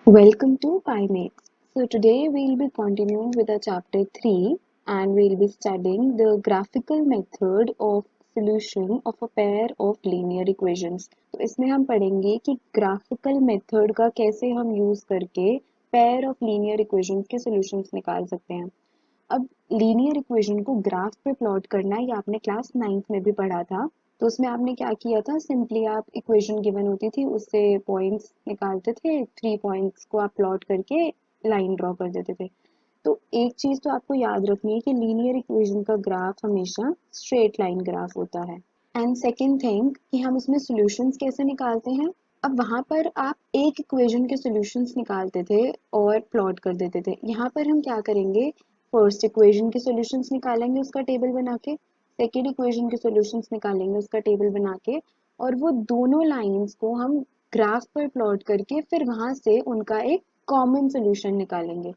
Welcome to PyMates. So today we'll be continuing with our chapter 3 and we'll be studying the graphical method of solution of a pair of linear equations. तो इसमें हम पढ़ेंगे कि graphical method का कैसे हम use करके pair of linear equations के solutions निकाल सकते हैं। अब लीनियर इक्वेशन को ग्राफ पे प्लॉट करना ये आपने क्लास 9th में भी पढ़ा था। तो उसमें आपने क्या किया था, सिंपली आप इक्वेशन गिवन होती थी उससे पॉइंट्स निकालते थे, 3 पॉइंट्स को आप प्लॉट करके लाइन ड्रॉ कर देते थे। तो एक चीज तो आपको याद रखनी है कि लीनियर इक्वेशन का ग्राफ हमेशा स्ट्रेट लाइन ग्राफ होता है। एंड सेकेंड थिंग कि हम इसमें सॉल्यूशंस कैसे निकालते हैं। अब वहां पर आप एक इक्वेशन के सॉल्यूशंस निकालते थे और प्लॉट कर देते थे। यहाँ पर हम क्या करेंगे, फर्स्ट इक्वेशन के सॉल्यूशंस निकालेंगे उसका टेबल बना के, सेकेंड इक्वेशन के सॉल्यूशंस निकालेंगे उसका टेबल बना के, और वो दोनों लाइंस को हम ग्राफ पर प्लॉट करके फिर वहां से उनका एक कॉमन सॉल्यूशन निकालेंगे।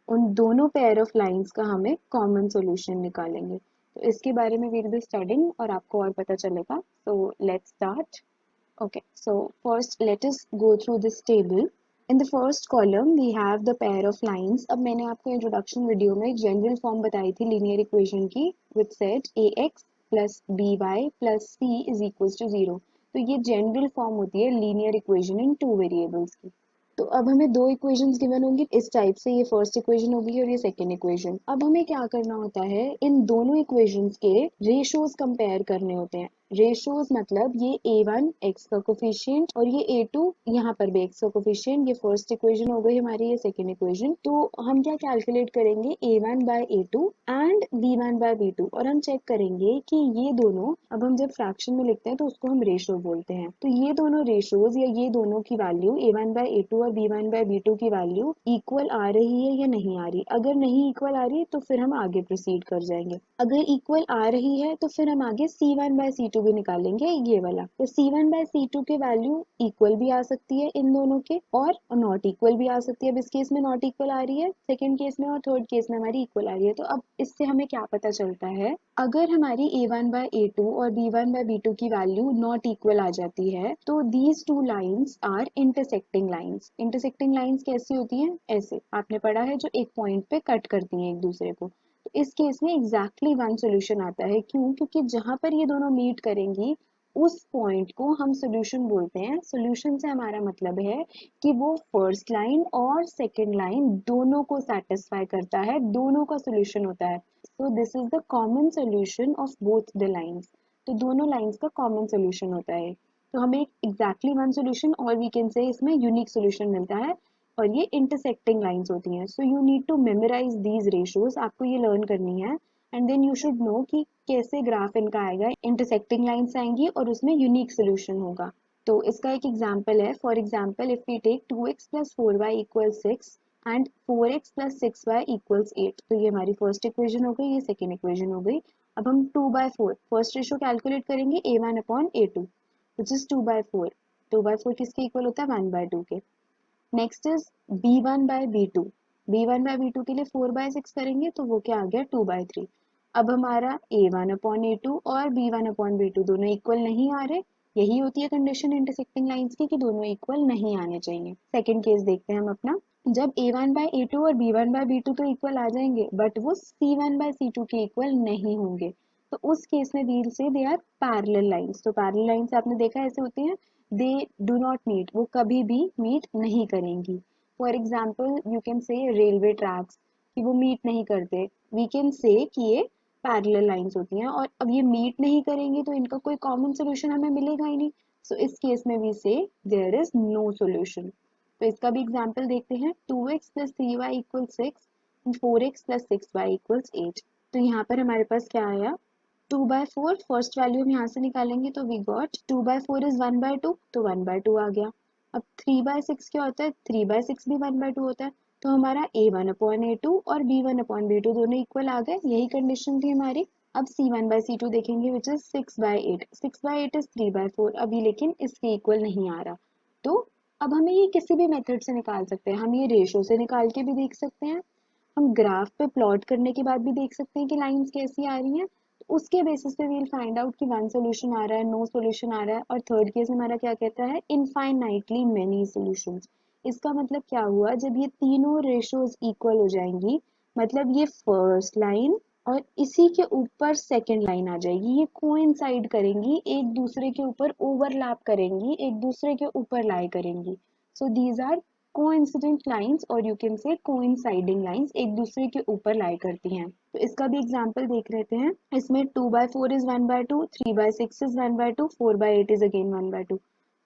उन दोनों पेयर ऑफ लाइंस का हमें कॉमन सॉल्यूशन निकालेंगे। तो इसके बारे में वील बी स्टडिंग और आपको और पता चलेगा। So let's start. Okay, so first let us go through this table. In the first column we have the pair of lines. अब मैंने आपको इंट्रोडक्शन वीडियो में जनरल फॉर्म बताई थी लीनियर इक्वेशन की, which said ax plus by plus c is equals to 0. तो ये general form होती है linear equation in two variables की। तो अब हमें दो इक्वेशंस गिवन होंगी इस टाइप से, ये फर्स्ट इक्वेशन होगी और ये सेकंड इक्वेशन। अब हमें क्या करना होता है, इन दोनों इक्वेशंस के रेशियोज कंपेयर करने होते हैं। रेशियोज मतलब ये a1 x का कोफिशिएंट और ये a2 यहाँ पर भी x का कोफिशिएंट, ये फर्स्ट इक्वेशन हो गई हमारी, ये सेकंड इक्वेशन। तो हम क्या कैलकुलेट करेंगे, a1 by a2 and b1 by b2, और हम चेक करेंगे कि ये दोनों, अब हम जब फ्रैक्शन में लिखते हैं तो उसको हम रेशियो बोलते हैं, तो ये दोनों रेशियोज या ये दोनों की वैल्यू a1 by a2 और b1 by b2 की वैल्यू इक्वल आ रही है या नहीं आ रही। अगर नहीं इक्वल आ रही तो फिर हम आगे प्रोसीड कर जाएंगे। अगर इक्वल आ रही है तो फिर हम आगे c1 by c2 भी निकालेंगे, ये वाला। तो c1 by c2 के वैल्यू इक्वल भी आ सकती है इन दोनों के, और नॉट इक्वल भी आ सकती है। अब इस केस में नॉट इक्वल आ रही है, सेकंड केस में और थर्ड केस में हमारी इक्वल आ रही है। तो अब इससे हमें क्या पता चलता है, अगर हमारी a1 by a2 और b1 by b2 की वैल्यू नॉट इक्वल आ जाती है तो these two lines are intersecting lines. Intersecting lines कैसी होती हैं, ऐसे आपने पढ़ा है, जो एक पॉइंट पे कट करती हैं एक दूसरे को। तो इस केस में एग्जैक्टली वन सॉल्यूशन आता है। क्यों? क्योंकि जहां पर ये दोनों मीट करेंगी उस पॉइंट को हम सॉल्यूशन बोलते हैं। सॉल्यूशन से हमारा मतलब है कि वो फर्स्ट लाइन और सेकंड लाइन दोनों को सेटिस्फाई करता है, दोनों का सॉल्यूशन होता है। So this is the common solution of both the lines. तो दोनों लाइंस का कॉमन सॉल्यूशन होता है। तो हमें एक एग्जैक्टली वन सॉल्यूशन और वी कैन से इसमें यूनिक सॉल्यूशन मिलता है, और ये इंटरसेक्टिंग लाइंस होती हैं। So you need to memorize these ratios, आपको ये लर्न करनी है। And then you should know कि कैसे ग्राफ इनका आएगा, इंटरसेक्टिंग लाइंस आएंगी और उसमें यूनिक सोल्यूशन होगा। तो इसका एक एग्जांपल है, for example if we take 2x plus 4y equals 6 and 4x plus 6y equals 8। तो ये हमारी फर्स्ट इक्वेशन हो गई, ये सेकेंड इक्वेशन हो गई। अब हम 2/4 फर्स्ट रेशियो कैलकुलेट करेंगे, a1 upon a2 which is 2/4। 2/4 किसके इक्वल होता है, 1/2 के। Next is b1 by b2। b1 by b2 के लिए 4/6 करेंगे तो वो क्या आ गया, 2/3। अब हमारा a1 upon a2 और b1 upon b2 दोनों इक्वल नहीं आ रहे। यही होती है कंडीशन इंटरसेक्टिंग लाइंस की कि दोनों इक्वल नहीं आने चाहिए। सेकंड केस देखते हैं हम अपना। जब a1 by a2 और b1 by b2 तो इक्वल आ जाएंगे, बट वो c1 by c2 के इक्वल नहीं होंगे। तो उस केस में वील से दे आर पैरेलल लाइंस। तो पैरेलल लाइंस आपने देखा ऐसे होती हैं, दे डू नॉट मीट, वो कभी भी मीट नहीं करेंगी। फॉर एग्जाम्पल यू कैन से रेलवे ट्रैक्स, कि वो मीट नहीं करते। वी कैन से कि ये पैरेलल लाइंस होती हैं, और अब ये मीट नहीं करेंगी तो इनका कोई कॉमन सोल्यूशन हमें मिलेगा ही नहीं। सो इस केस में वी से देयर इज नो सोल्यूशन। तो इसका भी एग्जाम्पल देखते हैं। 2x plus 3y equals 6 and 4x plus 6y equals 8। तो यहाँ पर हमारे पास क्या आया, 2/4। फर्स्ट वैल्यू हम यहाँ से निकालेंगे तो वी गॉट 2/4 इज 1/2, तो 1/2 आ गया। अब 3/6 क्या होता है, 3/6 भी 1/2 होता है। तो हमारा a1 अपॉन a2 और b1 अपॉन b2 दोनों इक्वल आ गए, यही कंडीशन थी हमारी। अब c1 by c2 देखेंगे विच इज 6/8। 6/8 इज 3/4, अभी लेकिन इसके इक्वल नहीं आ रहा। तो अब हमें ये किसी भी मेथड से निकाल सकते हैं। हम ये रेशो से निकाल के भी देख सकते हैं, हम ग्राफ पे प्लॉट करने के बाद भी देख सकते हैं कि लाइंस कैसी आ रही हैं। तो उसके बेसिस पे वील फाइंड आउट कि वन सोल्यूशन आ रहा है, नो सोल्यूशन आ रहा है, और थर्ड केस हमारा क्या कहता है, इनफाइनाइटली मेनी सॉल्यूशंस, इसका मतलब क्या हुआ, जब ये तीनों रेशोज इक्वल हो जाएंगी, मतलब ये फर्स्ट लाइन और इसी के ऊपर सेकंड लाइन आ जाएगी, ये कोइंसाइड करेंगी, एक दूसरे के ऊपर ओवरलैप करेंगी, एक दूसरे के ऊपर लाई करेंगी। So these are coincident lines और you can say coinciding lines, एक दूसरे के ऊपर लाई करती हैं। तो इसका भी एग्जांपल देख लेते हैं। इसमें 2/4 इज 1/2, 3/6 इज 1/2, 4/8 इज अगेन 1/2।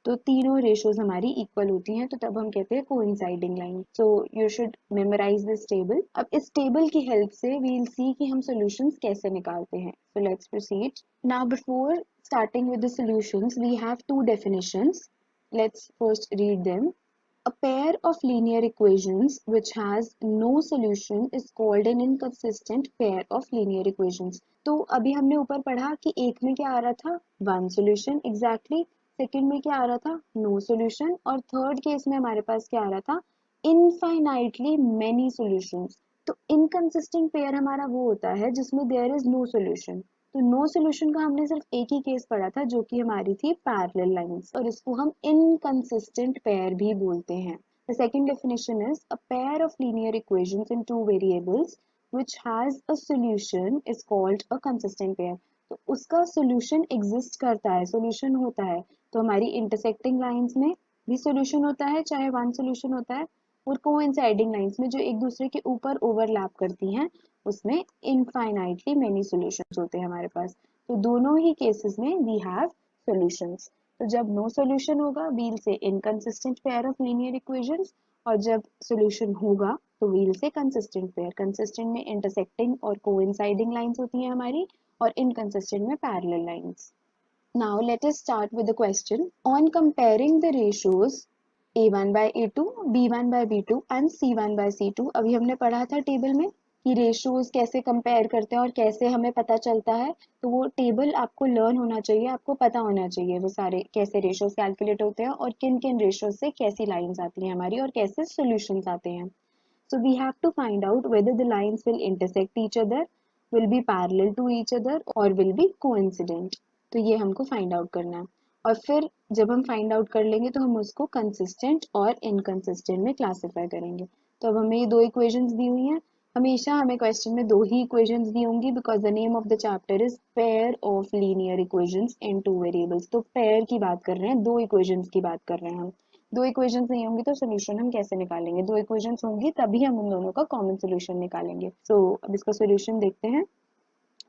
तो तीनों रेशोज हमारी इक्वल होती हैं, तो तब हम कहते हैं coinciding line. So you should memorize this table. अब इस टेबल की हेल्प से वी विल सी कि हम सॉल्यूशंस कैसे निकालते हैं। So let's proceed. Now before starting with the solutions, we have two definitions. Let's first read them. A pair of linear equations which has no solution is called an inconsistent pair of linear equations. तो अभी हमने ऊपर पढ़ा कि एक में क्या आ रहा था, वन सॉल्यूशन एग्जैक्टली, सेकंड में क्या आ रहा था, नो सॉल्यूशन, और थर्ड केस में हमारे पास क्या आ रहा था, इनफाइनाइटली मेनी सॉल्यूशंस। तो इनकंसिस्टेंट पेयर हमारा वो होता है जिसमें देयर इज नो सॉल्यूशन। तो नो सॉल्यूशन का हमने सिर्फ एक ही केस पढ़ा था जो कि हमारी थी पैरेलल लाइंस, और इसको हम इनकंसिस्टेंट पेयर भी बोलते हैं। The second definition is a pair of linear equations in two variables which has a solution is called a consistent pair. तो उसका solution exist करता है, solution होता है। तो हमारी intersecting lines में भी solution होता है, चाहे one solution होता है, और coinciding lines में जो एक दूसरे के ऊपर overlap करती हैं, उसमें infinitely many solutions होते हैं हमारे पास। तो दोनों ही cases में we have solutions। तो जब नो सोल्यूशन होगा व्हील से inconsistent pair of linear equations, और जब सोल्यूशन होगा तो व्हील से कंसिस्टेंट पेयर। कंसिस्टेंट में इंटरसेक्टिंग और कोइंसाइडिंग लाइंस होती हैं हमारी, और इनकंसिस्टेंट में parallel lines. Now let us start with the question on comparing the ratios a1 by a2, b1 by b2 and c1 by c2। अभी हमने पढ़ा था टेबल में कि रेशियोज कैसे कंपेयर करते हैं और कैसे हमें पता चलता है। तो वो टेबल आपको लर्न होना चाहिए, आपको पता होना चाहिए वो सारे कैसे रेशियोज कैलकुलेट होते हैं और किन किन रेशियोज से कैसी लाइंस आती हैं हमारी और कैसे सॉल्यूशंस आते हैं। So we have to find out whether the lines will intersect each other, will be parallel to each other or will be coincident। तो ये हमको फाइंड आउट करना है, और फिर जब हम फाइंड आउट कर लेंगे तो हम उसको कंसिस्टेंट और इनकंसिस्टेंट में क्लासिफाई करेंगे। तो अब हमें ये दो इक्वेशंस दी हुई हैं, हमेशा हमें क्वेश्चन में दो ही इक्वेशंस दी होंगी because the name of the chapter is pair of linear equations in two variables. तो पेयर की बात कर रहे हैं, दो इक्वेशंस की बात कर रहे हैं हम। दो इक्वेशंस नहीं होंगी तो सोल्यूशन हम कैसे निकालेंगे, दो इक्वेशंस होंगी तभी हम उन दोनों का कॉमन सोल्यूशन निकालेंगे। सो अब इसका सोल्यूशन देखते हैं।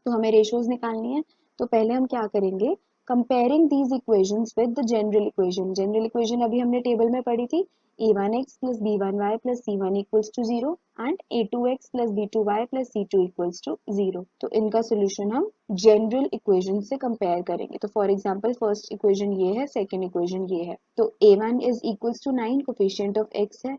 तो हमें रेशियोज निकालनी है, तो पहले हम क्या करेंगे, comparing these equations with the general equation. General equation अभी हमने टेबल में पढ़ी थी, a1x plus b1y plus c1 equals to 0 and a2x plus b2y plus c2 equals to 0। तो इनका सोल्यूशन हम जनरल इक्वेशन से कंपेयर करेंगे। तो फॉर एग्जांपल फर्स्ट इक्वेशन ये है, सेकंड इक्वेशन ये है। तो a1 is equals to 9, coefficient of x है।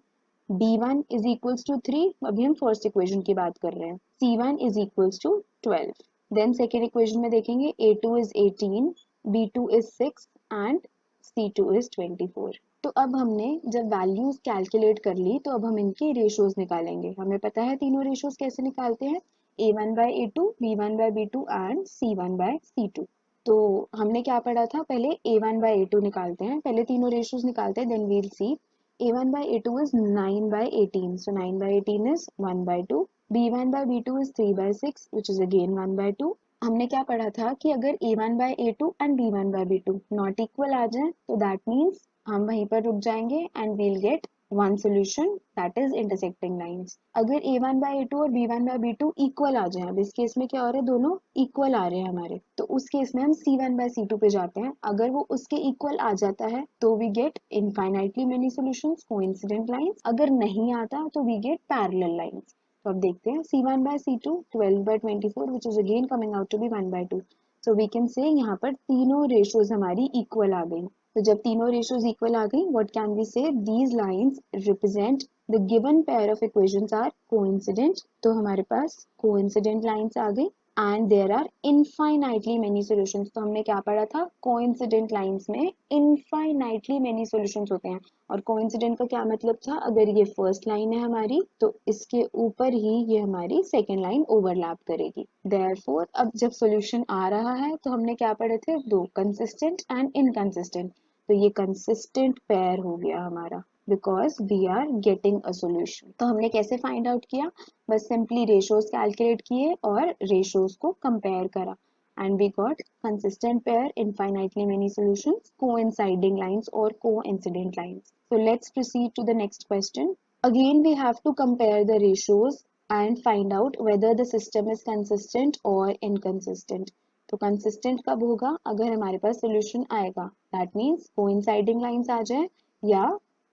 b1 is equals to 3, अभी हम फर्स्ट इक्वेशन की बात कर रहे हैं। c1 is equals to 12। Then second equation में देखेंगे a2 is 18, b2 is 6 and c2 is 24। तो अब हमने जब वैल्यूज कैलकुलेट कर ली तो अब हम इनके रेशियोज निकालेंगे। हमें पता है तीनों रेशियोज कैसे निकालते हैं, a1 by a2, b1 by b2 and c1 by c2। तो हमने क्या पढ़ा था, पहले a1 by a2 निकालते हैं, पहले तीनों रेशियोज निकालते हैं, then we'll see. a1 by a2 is 9 by 18, so 9 by 18 is 1 by 2। b1 by b2 is 3 by 6 which is again 1 by 2। हमने क्या पढ़ा था कि अगर a1 by a2 and b1 by b2 not equal आ जाए तो दैट मीन्स हम वहीं पर रुक जाएंगे and we'll get one solution that is intersecting lines. अगर a1 by a2 और b1 by b2 इक्वल आ जाए, अब इस केस में क्या हो रहा है, दोनों इक्वल आ रहे हैं हमारे, तो उस केस में हम c1 by c2 पे जाते हैं। अगर वो उसके इक्वल आ जाता है तो we get infinitely many solutions, coincident lines. अगर नहीं आता तो वी गेट पैरेलल लाइंस। तो अब देखते हैं c1 by c2 12 by 24 which is again coming out to be 1 by 2। so we can say यहाँ पर तीनों रेशियोज हमारी इक्वल आ गई। तो जब तीनों रेशियोज इक्वल आ गई, what can we say, these lines represent the given pair of equations are coincident. तो हमारे पास कोइंसिडेंट लाइंस आ गई and there are infinitely many solutions. तो हमने क्या पढ़ा था, कोइंसिडेंट लाइंस में इनफाइनाइटली मेनी सॉल्यूशंस होते हैं। और कोइंसिडेंट का क्या मतलब था, अगर ये फर्स्ट लाइन है हमारी तो इसके ऊपर ही ये हमारी सेकेंड लाइन ओवरलैप करेगी। देयरफॉर अब जब सॉल्यूशन आ रहा है तो हमने क्या पढ़े थे, दो, कंसिस्टेंट एंड इनकंसिस्टेंट। तो ये कंसिस्टेंट पेयर हो गया हमारा। Because we are getting a solution. तो हमने कैसे फाइंड आउट किया? बस सिंपली रेशोज कैलकुलेट किए और रेशोज को कंपेयर करा and we got consistent pair, infinitely many solutions, coinciding lines or coincident lines. So let's proceed to the next question. Again, we have to compare the ratios and find out whether the system is consistent or inconsistent. तो consistent कब होगा? अगर हमारे पास solution आएगा. That means coinciding lines आ जाए या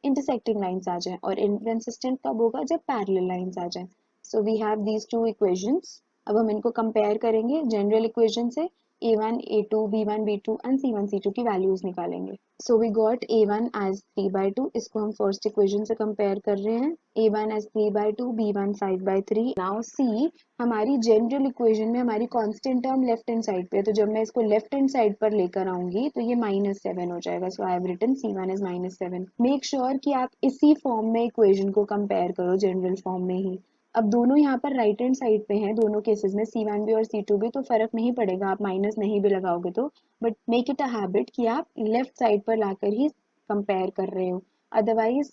intersecting lines आ जाए. और inconsistent कब होगा? जब parallel lines आ जाए. So we have these two equations. अब हम इनको कंपेयर करेंगे जनरल इक्वेशन से a1, a2, b1, b2 and c1, c2 की वैल्यूज निकालेंगे। So we got a1 as 3/2, इसको हम फर्स्ट इक्वेशन से कंपेयर कर रहे हैं। a1 as 3/2, b1 5/3। Now c हमारी जनरल इक्वेशन में हमारी constant term left hand side पे है, तो जब मैं इसको लेफ्ट हैंड साइड पर लेकर आऊंगी तो ये -7 हो जाएगा। So I have written c1 as -7। Make sure कि आप इसी फॉर्म में इक्वेशन को कंपेयर करो, जनरल फॉर्म में ही। अब दोनों यहाँ पर राइट हैंड साइड पे हैं, दोनों केसेस में C1 भी और C2 भी, तो फर्क नहीं पड़ेगा, आप माइनस नहीं भी लगाओगे तो। But make it a habit कि आप लेफ्ट साइड पर लाकर ही कंपेयर कर रहे हो। अदरवाइज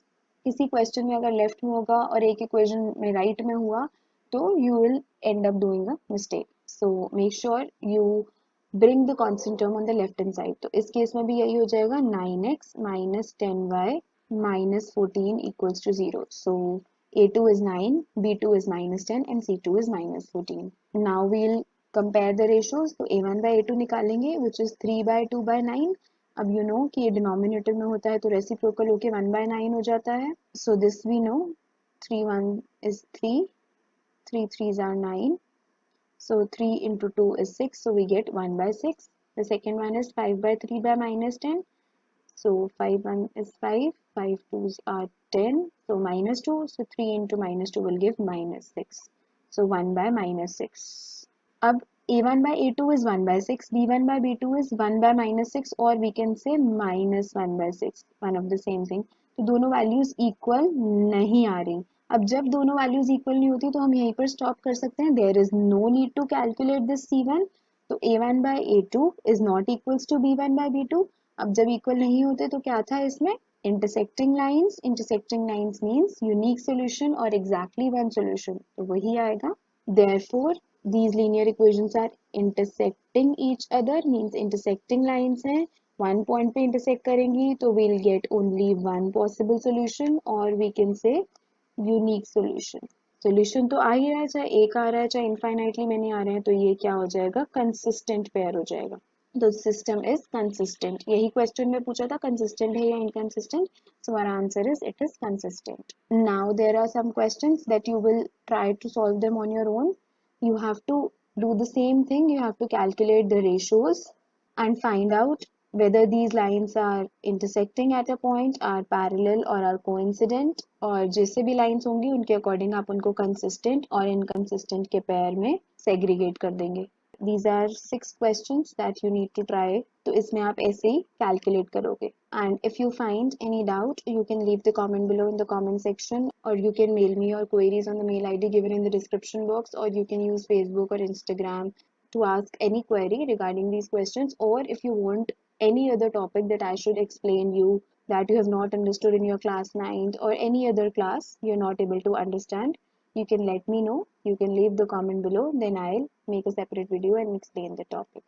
किसी क्वेश्चन में अगर लेफ्ट में होगा और एक इक्वेशन में राइट में हुआ तो you will and up doing a mistake. So make sure you bring the constant term on the left hand side. तो इस केस में भी यही हो जाएगा 9x minus 10y minus 14 equals to 0. So a2 is 9, b2 is minus 10 and c2 is minus 14. Now we'll compare the ratios. तो a1 by a2 निकालेंगे which is 3/2 by 9. अब you know कि ये डिनोमिनेटर में होता है तो रेसिप्रोकल होके 1/9 हो जाता है. So this we know, 3 1 is 3, 3 3s are 9. So 3 into 2 is 6, so we get 1/6. The second one is 5/3 by minus 10. So 5 1 is 5, 5 2s are 10, so minus 2, so 3 into minus 2 will give minus 6. So 1 by minus 6. अब a1 by a2 is 1 by 6, b1 by b2 is 1 by minus 6, or we can say minus 1 by 6, one of the same thing. तो दोनों values equal नहीं आ रही। अब जब दोनों values equal नहीं होती तो हम यहीं पर स्टॉप कर सकते हैं। There is no need to calculate this c1। तो a1 by a2 is not equals to b1 by b2। अब जब इक्वल नहीं होते तो क्या था इसमें? Intersecting lines. Intersecting lines means unique solution और एग्जैक्टली वन सोल्यूशन, तो वही आएगा। Therefore, these linear equations are intersecting each other, means intersecting lines हैं, one point पे intersect करेंगी तो we'll get only one possible solution, or we can say unique solution. Solution तो आ ही रहा है, चाहे एक आ रहा है चाहे infinitely many आ रहे हैं, तो ये क्या हो जाएगा? consistent pair हो जाएगा। The system is consistent. यही question में पूछा था consistent है या inconsistent. So our answer is it is consistent. Now there are some questions that you will try to solve them on your own. You have to do the same thing. You have to calculate the ratios and find out whether these lines are intersecting at a point, are parallel or are coincident, और जैसे भी lines होंगी उनके according आप उनको consistent और inconsistent के pair में segregate कर देंगे। These are 6 questions that you need to try. तो इसमें आप ऐसे ही calculate करोगे. And if you find any doubt, you can leave the comment below in the comment section, or you can mail me your queries on the mail ID given in the description box, or you can use Facebook or Instagram to ask any query regarding these questions. Or if you want any other topic that I should explain you that you have not understood in your class 9th or any other class you're not able to understand, you can let me know. You can leave the comment below, then I'll make a separate video and explain the topic.